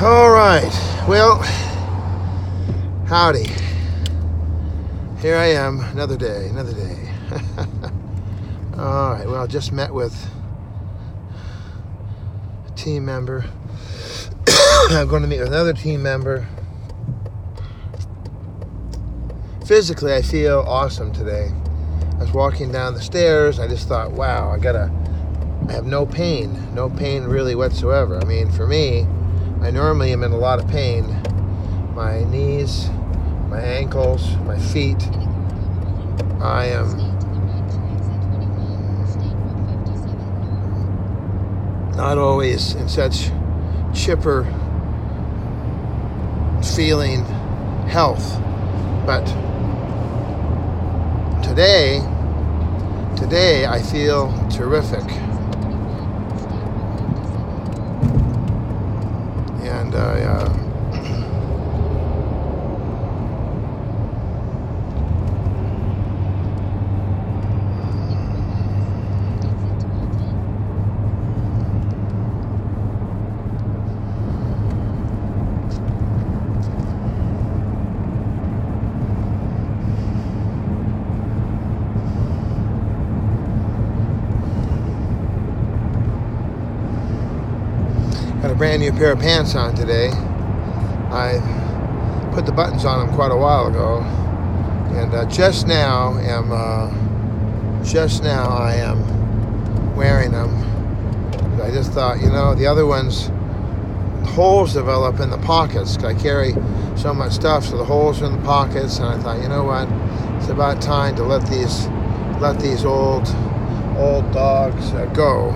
All right. Well, howdy. Here I am, another day. All right. Well, I just met with a team member. I'm going to meet with another team member. Physically, I feel awesome today. I was walking down the stairs. I just thought, wow, I have no pain really whatsoever. I mean, for me, I normally am in a lot of pain. My knees, my ankles, my feet. I am not always in such chipper feeling health. But today I feel terrific. And I got a brand new pair of pants on today. I put the buttons on them quite a while ago, and just now I am wearing them. I just thought, the other ones, holes develop in the pockets. I carry so much stuff, so the holes are in the pockets, and I thought, you know what, it's about time to let these old dogs go.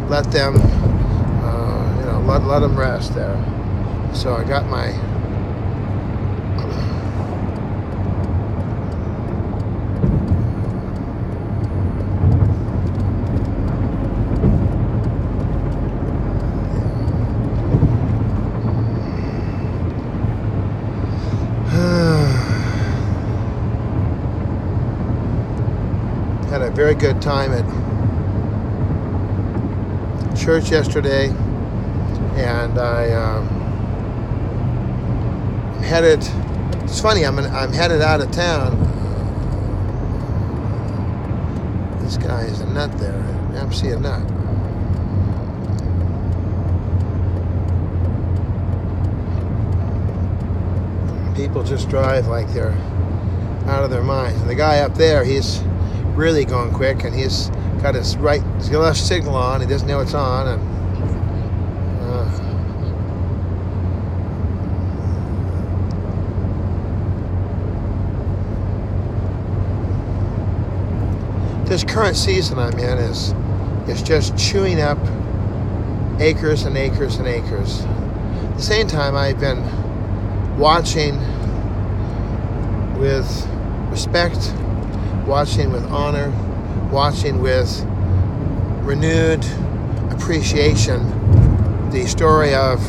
Let them. Let them rest there. So I got my had a very good time at church yesterday. And I'm headed. It's funny. I'm headed out of town. This guy is a nut there. I see a nut. People just drive like they're out of their minds. And the guy up there, he's really going quick, and he's got his left signal on. He doesn't know it's on, and this current season I'm in is just chewing up acres and acres and acres. At the same time, I've been watching with respect, watching with honor, watching with renewed appreciation the story of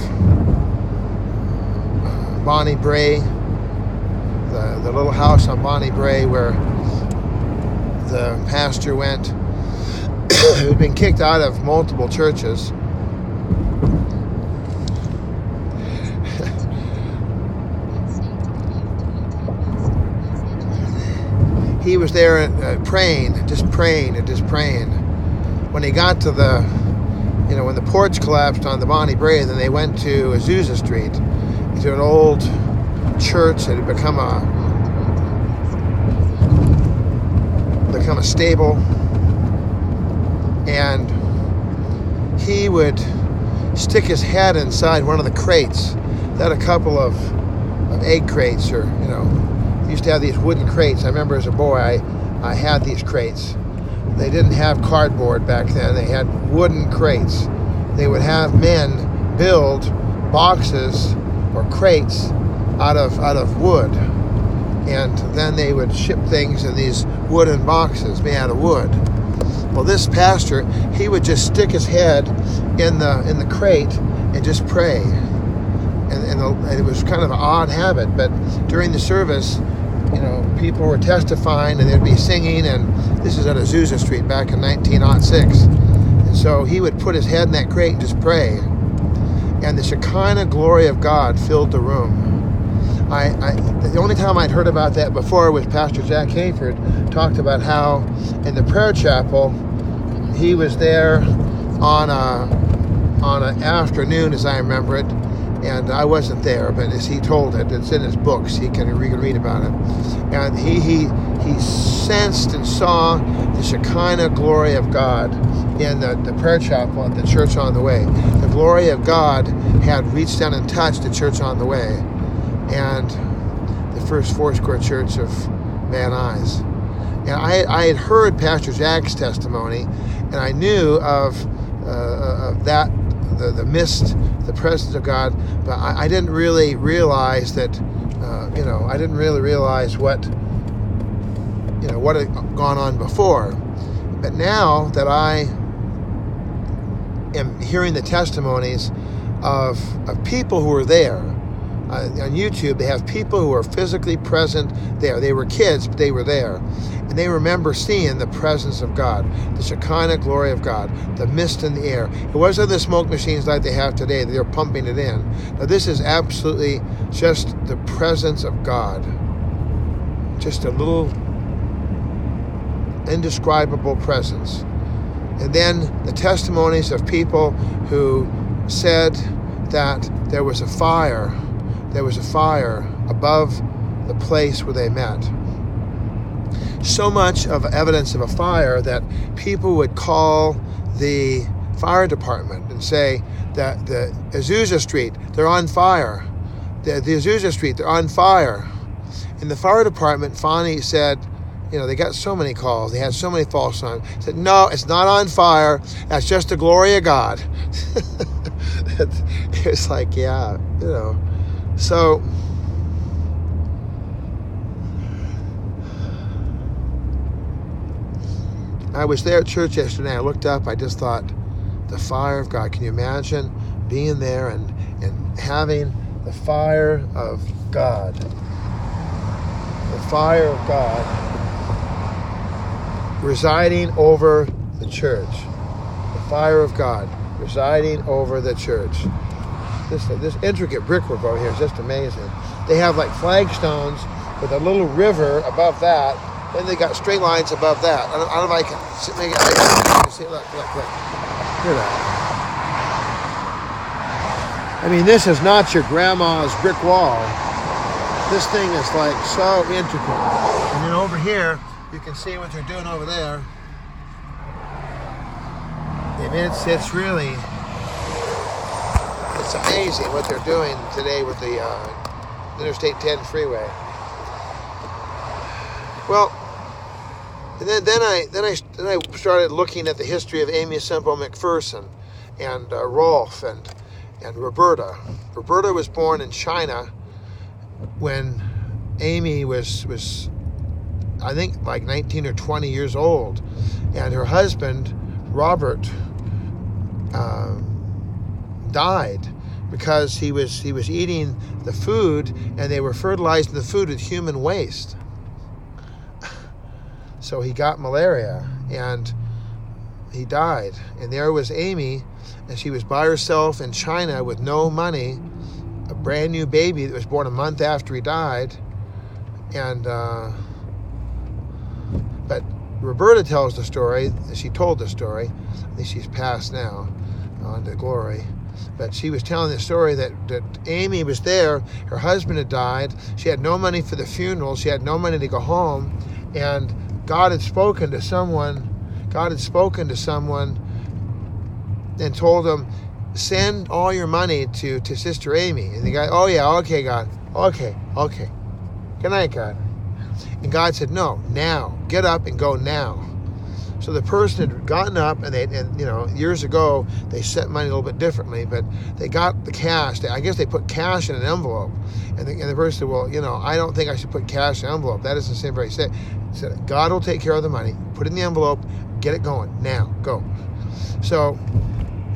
Bonnie Brae, the little house on Bonnie Brae where the pastor went, who'd been kicked out of multiple churches. He was there praying. When he got to when the porch collapsed on the Bonnie Brae, then they went to Azusa Street, to an old church that had become a stable, and he would stick his head inside one of the crates. They had a couple of egg crates, or they used to have these wooden crates. I remember as a boy I had these crates. They didn't have cardboard back then. They had wooden crates. They would have men build boxes or crates out of wood, and then they would ship things in these wooden boxes made out of wood. Well, this pastor, he would just stick his head in the crate and just pray, and it was kind of an odd habit. But during the service, people were testifying, and they'd be singing, and this is at Azusa Street back in 1906. And so he would put his head in that crate and just pray. and the Shekinah glory of God filled the room. The only time I'd heard about that before was Pastor Jack Hayford talked about how in the prayer chapel he was there on an afternoon, as I remember it, and I wasn't there, but as he told it, it's in his books. You can read about it, and he sensed and saw the Shekinah glory of God in the prayer chapel at the Church on the Way. The glory of God had reached down and touched the Church on the Way, and the first Foursquare Church of Van Nuys. And I had heard Pastor Jack's testimony, and I knew of that, the mist, the presence of God, but I didn't really realize that, I didn't really realize what had gone on before. But now that I am hearing the testimonies of people who were there, on YouTube, they have people who are physically present there. They were kids, but they were there. And they remember seeing the presence of God, the Shekinah glory of God, the mist in the air. It wasn't the smoke machines like they have today. They're pumping it in. Now, this is absolutely just the presence of God. Just a little indescribable presence. And then the testimonies of people who said that there was a fire above the place where they met. So much of evidence of a fire that people would call the fire department and say that the Azusa Street, they're on fire. The Azusa Street, they're on fire. And the fire department finally said, they got so many calls, they had so many false signs, said, no, it's not on fire, that's just the glory of God. It's like, yeah, So, I was there at church yesterday. I looked up. I just thought, the fire of God. Can you imagine being there and having the fire of God? The fire of God residing over the church. The fire of God residing over the church. This intricate brickwork over here is just amazing. They have like flagstones with a little river above that. Then they got straight lines above that. I don't know if I can make it. I can see it. Look. Look at that. I mean, this is not your grandma's brick wall. This thing is like so intricate. And then over here, you can see what they're doing over there. I mean, it's really, it's amazing what they're doing today with the Interstate 10 freeway. Well, and then I started looking at the history of Aimee Semple McPherson and Rolf and Roberta. Roberta was born in China when Aimee was I think like 19 or 20 years old, and her husband Robert died because he was eating the food, and they were fertilizing the food with human waste. So he got malaria and he died. And there was Aimee, and she was by herself in China with no money, a brand new baby that was born a month after he died. And but Roberta tells the story. She told the story. I think she's passed now on to glory. But she was telling the story that Aimee was there. Her husband had died. She had no money for the funeral. She had no money to go home. And God had spoken to someone. And told him, send all your money to Sister Aimee. And the guy, oh yeah, okay, God. Okay. Good night, God. And God said, no, now. Get up and go now. So the person had gotten up, and years ago, they set money a little bit differently, but they got the cash. I guess they put cash in an envelope. And the person said, well, I don't think I should put cash in an envelope. That doesn't seem very safe. He said, God will take care of the money. Put it in the envelope. Get it going. Now. Go. So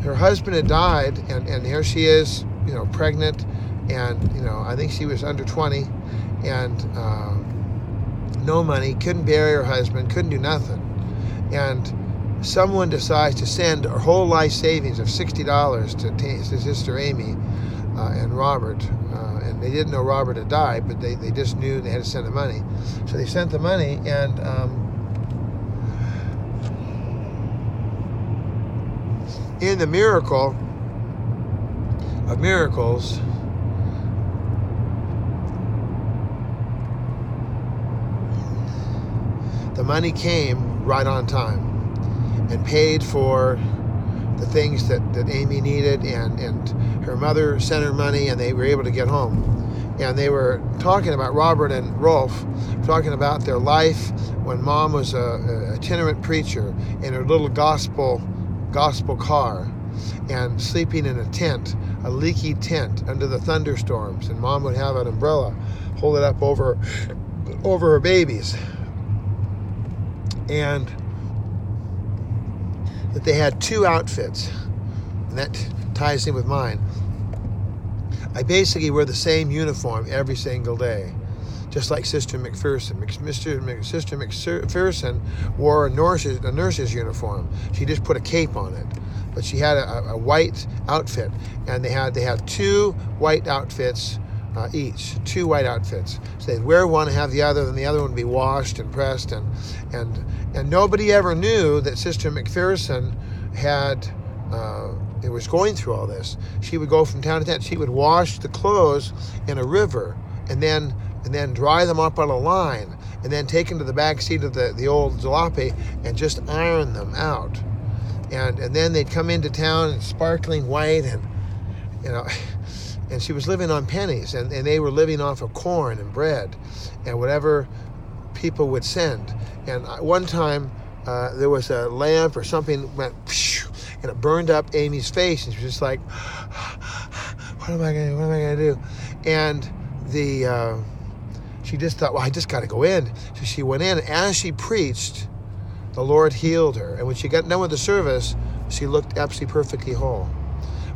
her husband had died, and here she is, pregnant, and, I think she was under 20, and no money, couldn't bury her husband, couldn't do nothing. And someone decides to send her whole life savings of $60 to Sister Amy and Robert. And they didn't know Robert had died, but they just knew they had to send the money. So they sent the money, and in the miracle of miracles, the money came right on time and paid for the things that Amy needed, and her mother sent her money, and they were able to get home. And they were talking about, Robert and Rolf, talking about their life when Mom was a itinerant preacher in her little gospel car, and sleeping in a tent, a leaky tent under the thunderstorms, and Mom would have an umbrella, hold it up over her babies, and that they had 2 outfits, and that ties in with mine. I basically wear the same uniform every single day, just like Sister McPherson. Sister McPherson wore a nurse's uniform. She just put a cape on it, but she had a white outfit, and they had 2 white outfits each, 2 white outfits. So they'd wear one and have the other, then the other one would be washed and pressed, and nobody ever knew that Sister McPherson it was going through all this. She would go from town to town. She would wash the clothes in a river, and then dry them up on a line, and then take them to the back seat of the old jalopy and just iron them out. And then they'd come into town in sparkling white, and and she was living on pennies, and they were living off of corn and bread and whatever people would send. And one time there was a lamp or something went and it burned up Amy's face, and she was just like, what am I gonna do? And she just thought, well, I just got to go in. So she went in, and as she preached, the Lord healed her. And when she got done with the service, she looked absolutely perfectly whole.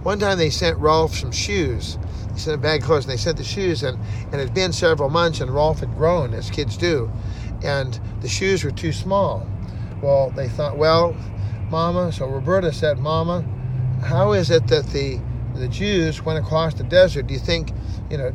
One time they sent Rolf some shoes. They sent a bag of clothes, and they sent the shoes, and it had been several months, and Rolf had grown, as kids do, and the shoes were too small. Well, they thought, well, Mama, so Roberta said, Mama, how is it that the Jews went across the desert? Do you think, did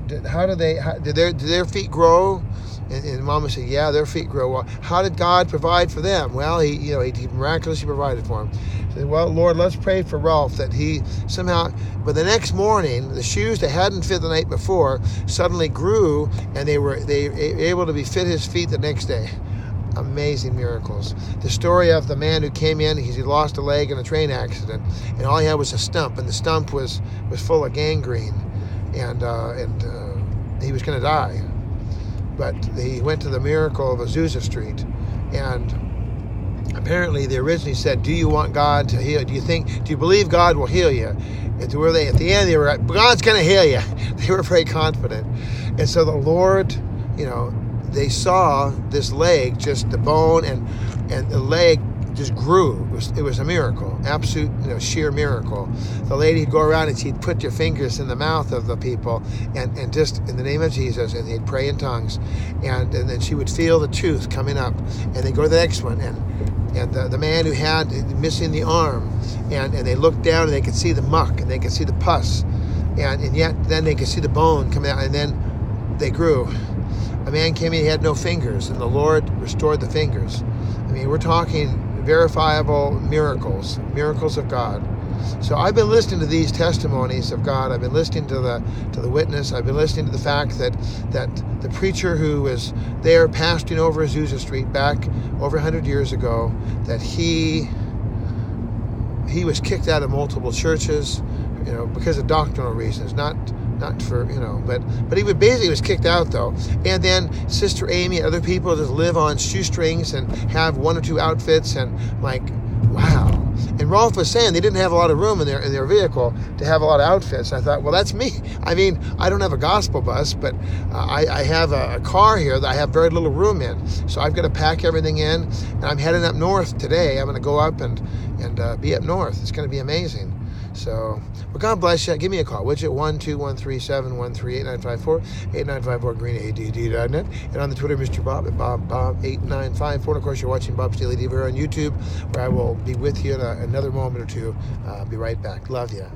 their feet grow? And Mama said, yeah, their feet grow. Well, how did God provide for them? Well, he miraculously provided for them. She said, well, Lord, let's pray for Rolf that he somehow, but the next morning, the shoes that hadn't fit the night before suddenly grew, and they were able to fit his feet the next day. Amazing miracles. The story of the man who came in, he lost a leg in a train accident, and all he had was a stump, and the stump was full of gangrene, and he was going to die. But he went to the miracle of Azusa Street, and apparently they originally said, do you want God to heal? Do you believe God will heal you? And at the end, they were like, God's going to heal you. They were very confident. And so the Lord, they saw this leg, just the bone and the leg just grew. It was a miracle, absolute, sheer miracle. The lady would go around and she'd put your fingers in the mouth of the people and just in the name of Jesus, and they'd pray in tongues, and then she would feel the tooth coming up, and they'd go to the next one, and the man who had missing the arm, and they looked down and they could see the muck and they could see the pus, and yet then they could see the bone coming out, and then they grew. A man came in, he had no fingers, and the Lord restored the fingers. I mean, we're talking verifiable miracles of God. So I've been listening to these testimonies of God. I've been listening to the witness. I've been listening to the fact that the preacher who was there pastoring over Azusa Street back over 100 years ago, that he was kicked out of multiple churches, because of doctrinal reasons, not for, but he was kicked out though. And then Sister Amy and other people just live on shoestrings and have 1 or 2 outfits, and like, wow. And Rolf was saying they didn't have a lot of room in their vehicle to have a lot of outfits. I thought, well, that's me. I mean, I don't have a gospel bus, but I have a car here that I have very little room in. So I've got to pack everything in, and I'm heading up north today. I'm going to go up and be up north. It's going to be amazing. So, but God bless you. Give me a call. Would you? 1-213-713-8954, 8954 greenadd.net. And on the Twitter, Mr. Bob at Bob8954. And of course, you're watching Bob's Daily Diva on YouTube, where I will be with you in another moment or two. Be right back. Love you.